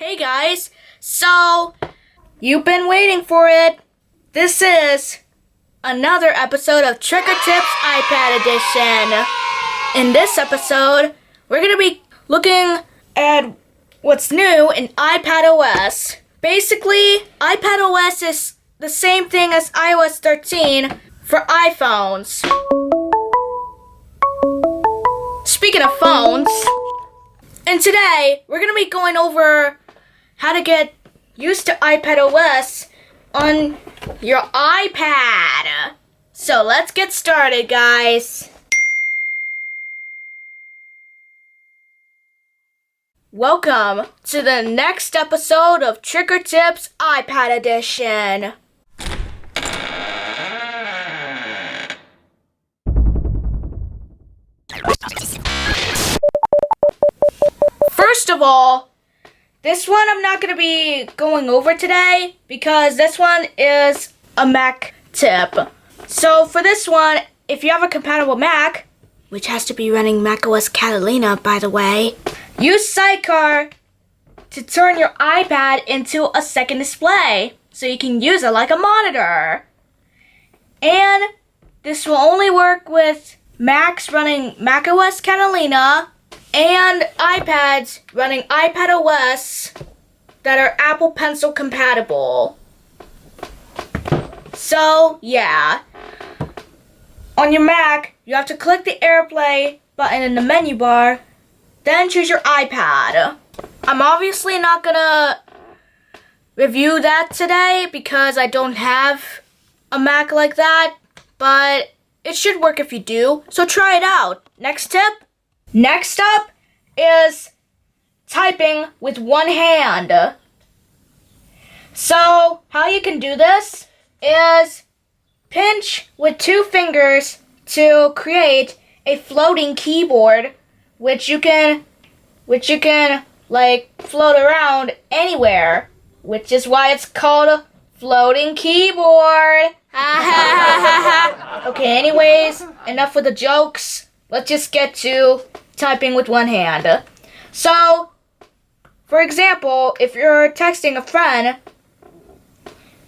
Hey guys, so you've been waiting for it. This is another episode of Trick or Tips iPad Edition. In this episode, we're going to be looking at what's new in iPadOS. Basically, iPadOS is the same thing as iOS 13 for iPhones. Speaking of phones, and today we're going to be going over how to get used to iPadOS on your iPad. So let's get started, guys. Welcome to the next episode of Trick or Tips iPad Edition. First of all, this one I'm not going to be going over today because this one is a Mac tip. So for this one, if you have a compatible Mac, which has to be running macOS Catalina, by the way, use Sidecar to turn your iPad into a second display so you can use it like a monitor. And this will only work with Macs running macOS Catalina and iPads running iPadOS that are Apple Pencil compatible. So, yeah. On your Mac, you have to click the AirPlay button in the menu bar, then choose your iPad. I'm obviously not gonna review that today because I don't have a Mac like that, but it should work if you do, so try it out. Next tip. Next up is typing with one hand. So, how you can do this is pinch with two fingers to create a floating keyboard, which you can like float around anywhere, which is why it's called a floating keyboard. Okay, anyways, enough with the jokes. Let's just get to typing with one hand. So, for example, if you're texting a friend,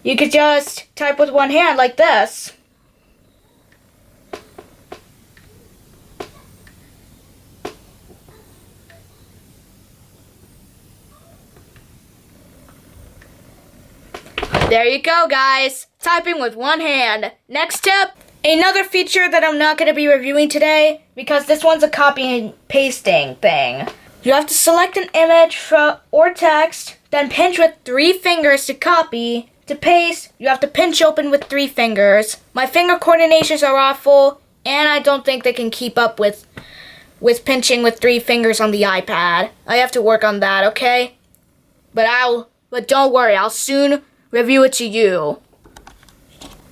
you could just type with one hand like this. There you go, guys. Typing with one hand. Next tip. Another feature that I'm not going to be reviewing today because this one's a copy and pasting thing. You have to select an image or text, then pinch with three fingers to copy. To paste, you have to pinch open with three fingers. My finger coordinations are awful, and I don't think they can keep up with pinching with three fingers on the iPad. I have to work on that, okay? But don't worry, I'll soon review it to you.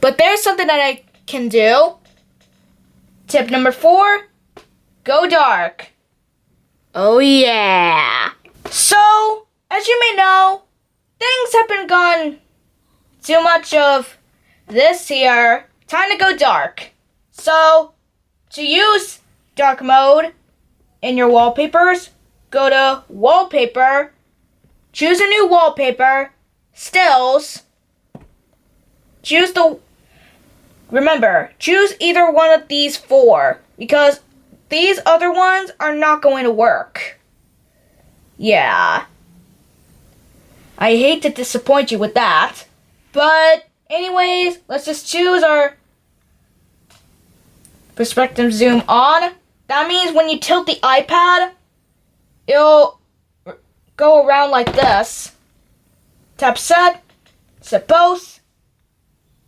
But there's something that I can do. Tip number 4, go dark. Oh yeah. So, as you may know, things have been gone too much of this here. Time to go dark. So, to use dark mode in your wallpapers, go to wallpaper, choose a new wallpaper, stills, remember, choose either one of these 4, because these other ones are not going to work. Yeah. I hate to disappoint you with that. But, anyways, let's just choose our perspective zoom on. That means when you tilt the iPad, it'll go around like this. Tap set both.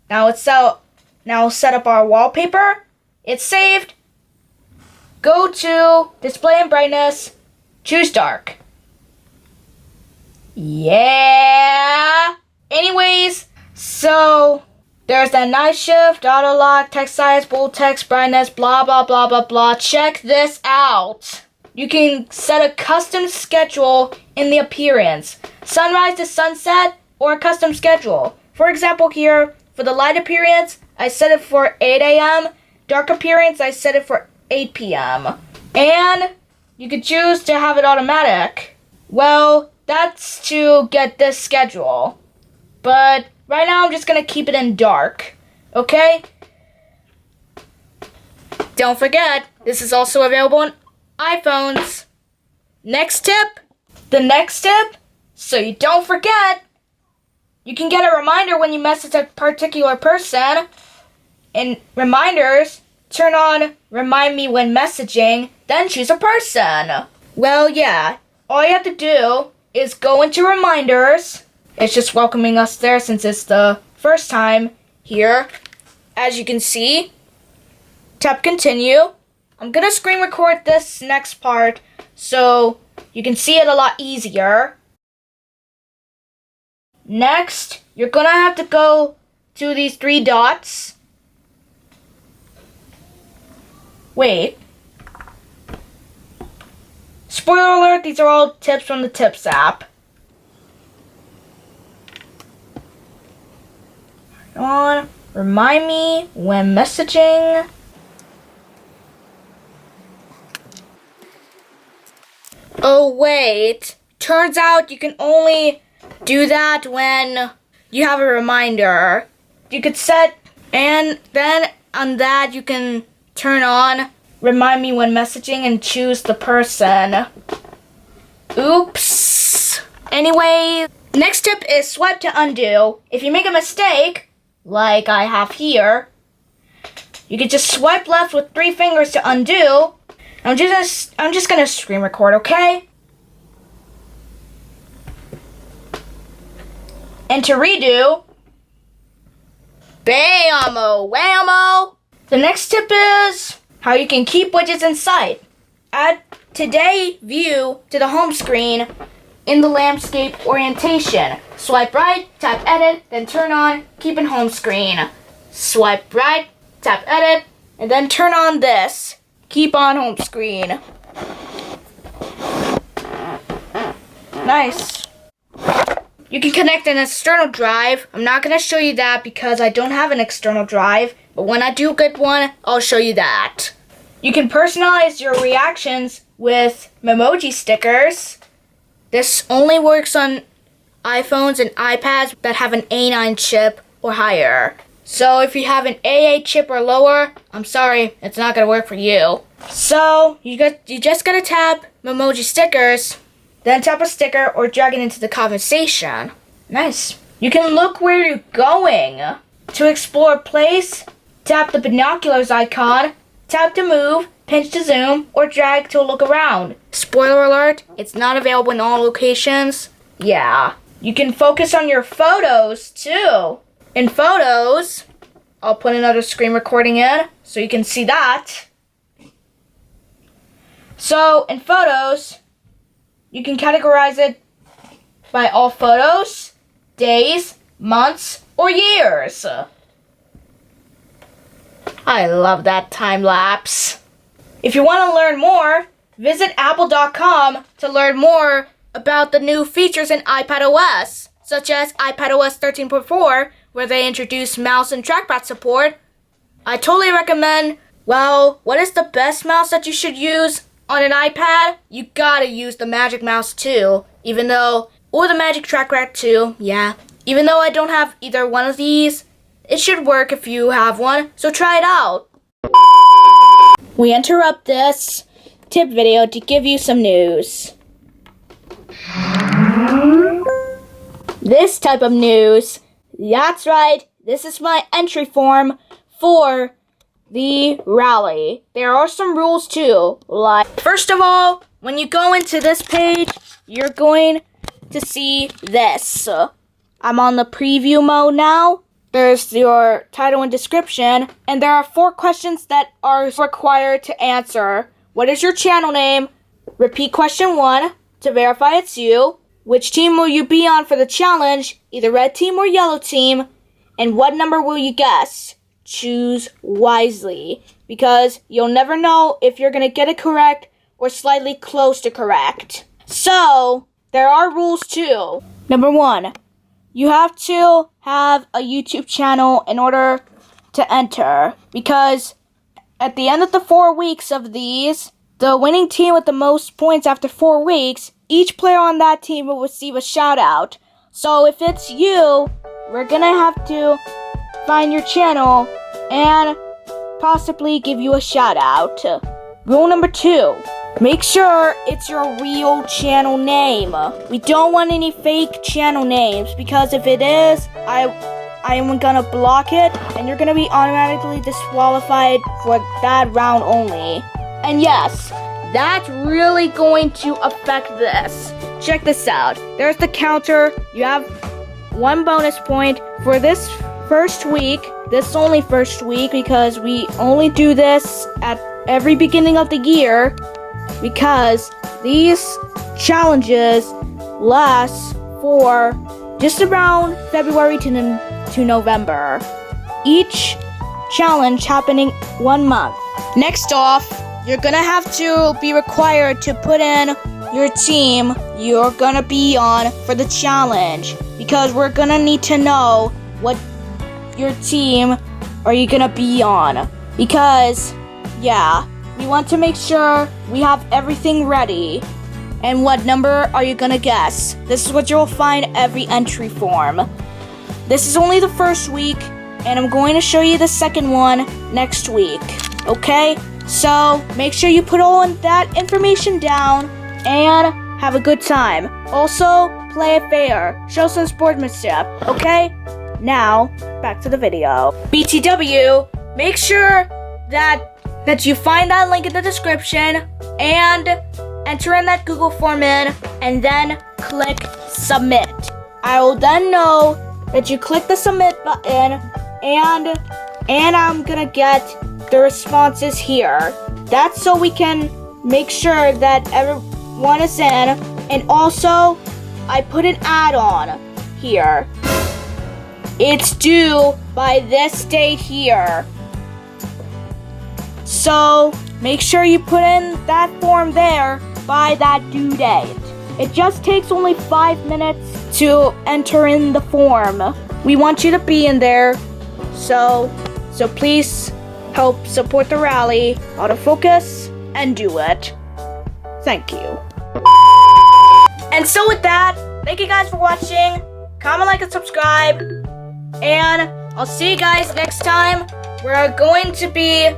Now we'll set up our wallpaper. It's saved. Go to display and brightness. Choose dark. Yeah. Anyways, so there's that night shift, auto lock, text size, bold text, brightness, blah, blah, blah, blah, blah. Check this out. You can set a custom schedule in the appearance. Sunrise to sunset or a custom schedule. For example here, for the light appearance, I set it for 8 a.m. Dark appearance, I set it for 8 p.m. And you could choose to have it automatic. Well, that's to get this schedule. But right now I'm just gonna keep it in dark. Okay? Don't forget, this is also available on iPhones. Next tip. The next tip, so you don't forget, you can get a reminder when you message a particular person. In reminders, turn on Remind Me When Messaging, then choose a person. Well, yeah, all you have to do is go into reminders. It's just welcoming us there since it's the first time here. As you can see, tap continue. I'm gonna screen record this next part so you can see it a lot easier. Next, you're gonna have to go to these 3 dots. Wait. Spoiler alert, these are all tips from the Tips app. On, remind me when messaging. Oh wait, turns out you can only do that when you have a reminder. You could set, and then on that you can turn on Remind Me When Messaging and choose the person. Oops. Anyway, next tip is swipe to undo. If you make a mistake, like I have here, you can just swipe left with 3 fingers to undo. I'm just gonna screen record, okay? And to redo, bam-o, whammo. The next tip is how you can keep widgets in sight. Add Today view to the home screen in the landscape orientation. Swipe right, tap edit, then turn on keep in home screen. Swipe right, tap edit, and then turn on this. Keep on home screen. Nice. You can connect an external drive. I'm not going to show you that because I don't have an external drive. But when I do get one, I'll show you that. You can personalize your reactions with Memoji stickers. This only works on iPhones and iPads that have an A9 chip or higher. So if you have an AA chip or lower, I'm sorry, it's not going to work for you. So you just got to tap Memoji stickers, then tap a sticker or drag it into the conversation. Nice. You can look where you're going. To explore a place, tap the binoculars icon, tap to move, pinch to zoom, or drag to look around. Spoiler alert, it's not available in all locations. Yeah. You can focus on your photos too. In Photos, I'll put another screen recording in so you can see that. So in Photos, you can categorize it by all photos, days, months, or years. I love that time lapse. If you want to learn more, visit apple.com to learn more about the new features in iPadOS, such as iPadOS 13.4, where they introduce mouse and trackpad support. I totally recommend, well, what is the best mouse that you should use on an iPad? You gotta use the Magic Mouse too, or the Magic Trackpad too, yeah. Even though I don't have either one of these, it should work if you have one, so try it out. We interrupt this tip video to give you some news. This type of news, that's right, this is my entry form for the rally. There are some rules too, like, first of all, when you go into this page, you're going to see this. I'm on the preview mode now. There's your title and description, and there are 4 questions that are required to answer. What is your channel name? Repeat question 1 to verify it's you. Which team will you be on for the challenge? Either red team or yellow team. And what number will you guess? Choose wisely, because you'll never know if you're going to get it correct or slightly close to correct. So, there are rules too. Number 1. You have to have a YouTube channel in order to enter, because at the end of the 4 weeks of these, the winning team with the most points after 4 weeks, each player on that team will receive a shout out. So if it's you, we're gonna have to find your channel and possibly give you a shout out. Rule number 2. Make sure it's your real channel name. We don't want any fake channel names because if it is, I am gonna block it and you're gonna be automatically disqualified for that round only. And yes, that's really going to affect this. Check this out. There's the counter. You have 1 bonus point for this first week. This only first week because we only do this at every beginning of the year because these challenges last for just around February to November. Each challenge happening 1 month. Next off, you're gonna have to be required to put in your team you're gonna be on for the challenge because we're gonna need to know what your team are you gonna be on because yeah, we want to make sure we have everything ready. And what number are you gonna guess? This is what you'll find every entry form. This is only the first week and I'm going to show you the second one next week. Okay? So make sure you put all that information down and have a good time. Also, play it fair. Show some sportsmanship. Okay? Now, back to the video. BTW, make sure that you find that link in the description and enter in that Google form in and then click submit. I will then know that you click the submit button and I'm gonna get the responses here. That's so we can make sure that everyone is in. And also, I put an add-on here. It's due by this date here. So, make sure you put in that form there by that due date. It just takes only 5 minutes to enter in the form. We want you to be in there. So please help support the rally, autofocus, and do it. Thank you. And so with that, thank you guys for watching. Comment, like, and subscribe. And I'll see you guys next time. We're going to be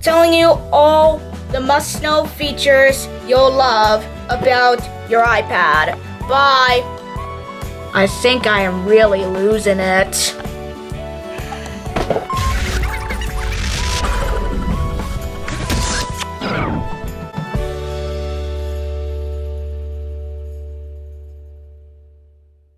telling you all the must-know features you'll love about your iPad. Bye. I think I am really losing it.